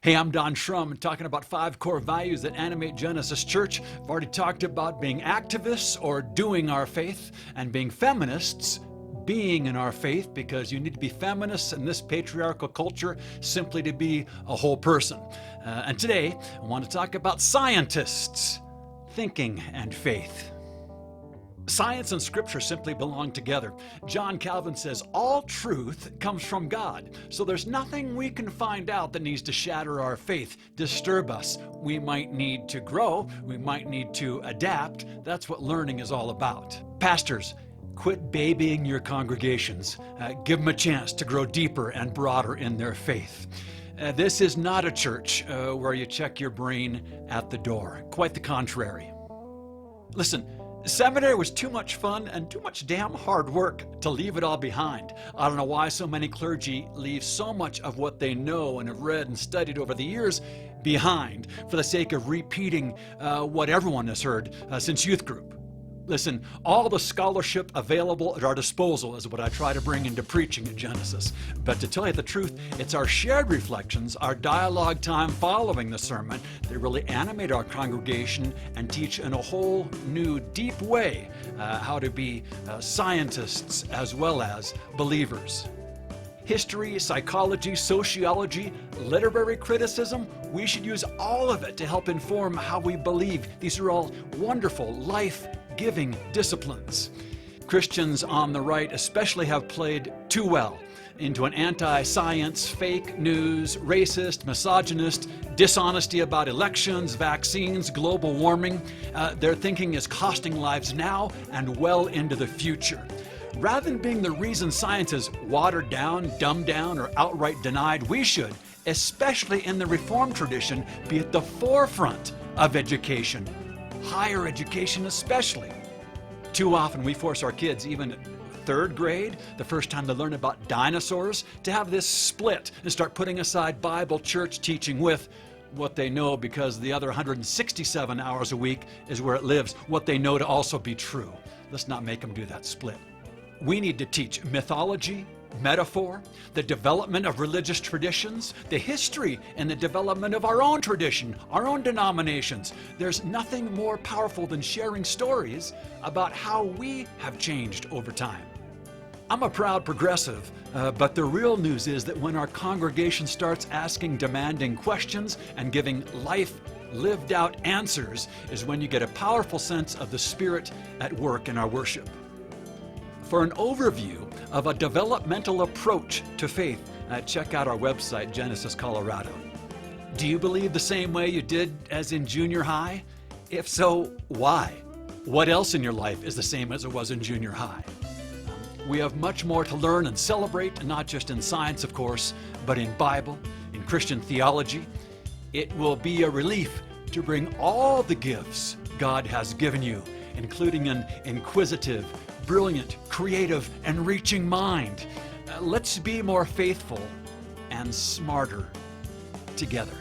Hey, I'm Don Schrum, talking about 5 core values that animate Genesis Church. I've already talked about being activists or doing our faith, and being feminists, being in our faith, because you need to be feminists in this patriarchal culture simply to be a whole person. And today, I want to talk about scientists, thinking and faith. Science and Scripture simply belong together. John Calvin says all truth comes from God, so there's nothing we can find out that needs to shatter our faith, disturb us. We might need to grow, we might need to adapt. That's what learning is all about. Pastors, quit babying your congregations. Give them a chance to grow deeper and broader in their faith. This is not a church where you check your brain at the door. Quite the contrary. Listen, seminary was too much fun and too much damn hard work to leave it all behind. I don't know why so many clergy leave so much of what they know and have read and studied over the years behind for the sake of repeating what everyone has heard since youth group. Listen, all the scholarship available at our disposal is what I try to bring into preaching at Genesis. But to tell you the truth, it's our shared reflections, our dialogue time following the sermon, that really animate our congregation and teach in a whole new, deep way how to be scientists as well as believers. History, psychology, sociology, literary criticism, we should use all of it to help inform how we believe. These are all wonderful, life-giving disciplines. Christians on the right especially have played too well into an anti-science, fake news, racist, misogynist, dishonesty about elections, vaccines, global warming. Their thinking is costing lives now and well into the future. Rather than being the reason science is watered down, dumbed down, or outright denied, we should, especially in the Reformed tradition, be at the forefront of education, higher education especially. Too often we force our kids, even at 3rd grade, the first time they learn about dinosaurs, to have this split and start putting aside Bible church teaching with what they know, because the other 167 hours a week is where it lives, what they know to also be true. Let's not make them do that split. We need to teach mythology, metaphor, the development of religious traditions, the history and the development of our own tradition, our own denominations. There's nothing more powerful than sharing stories about how we have changed over time. I'm a proud progressive, but the real news is that when our congregation starts asking demanding questions and giving lived out answers is when you get a powerful sense of the Spirit at work in our worship. For an overview of a developmental approach to faith, check out our website, Genesis Colorado. Do you believe the same way you did as in junior high? If so, why? What else in your life is the same as it was in junior high? We have much more to learn and celebrate, not just in science, of course, but in Bible, in Christian theology. It will be a relief to bring all the gifts God has given you, including an inquisitive, brilliant, creative, and reaching mind. Let's be more faithful and smarter together.